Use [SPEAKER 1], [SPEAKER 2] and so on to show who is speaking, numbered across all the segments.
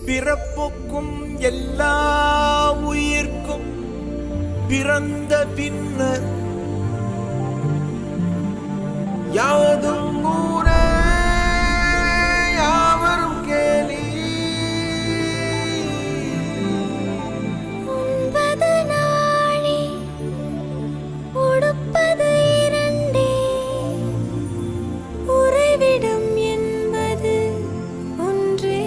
[SPEAKER 1] பிறப்புக்கும் எல்லா உயிர்க்கும் பிறந்த பின்னர் யாவதும் ஊரே யாவரும் கேலி.
[SPEAKER 2] உண்பது நாழி உடுப்பது இரண்டே, உறைவிடம் என்பது ஒன்றே.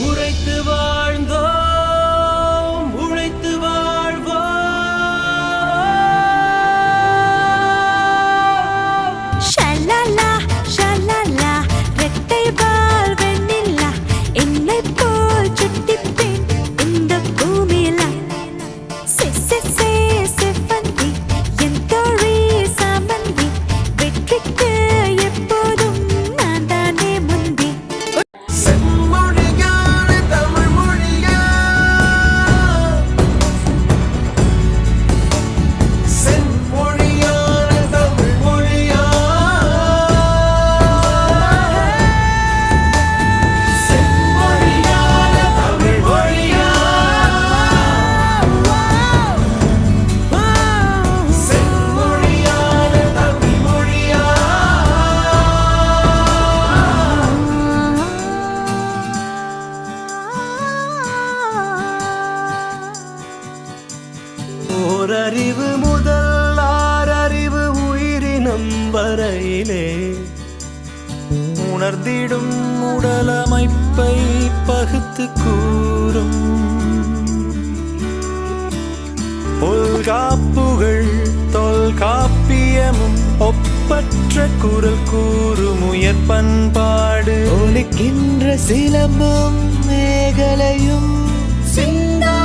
[SPEAKER 1] உழைத்து வாழ்ந்தோம் உழைத்து வாழ்வோம்.
[SPEAKER 2] ஷல்லலா ஷல்லலா ரெட்டை வால் வெண்ணிலா, என்னை போல் சுட்டிப்பேன் இந்த பூமியில. செவ்வந்தி என் தோழி சாமந்தி, வெற்றிக்கு எப்போதும் நான் தானே முந்தி.
[SPEAKER 1] செம்மொழியான தமிழ் மொழியா, செம்மொழியான தமிழ் மொழியா, செம்மொழியான தமிழ் மொழியா, செம்மொழியான தமிழ் மொழியா. ஓரறிவு முதல் ஆறறிவு உயிரினம் வரையிலே உணர்ந்திடும் உடலமைப்பை பகுத்து கூறும் தொல்காப்புகள் தொல்காப்பியமும் ஒப்பற்ற குரல் கூறும் உயர் பண்பாடு ஒலிக்கின்ற சிலம்பும் மேகலையும் சிந்தா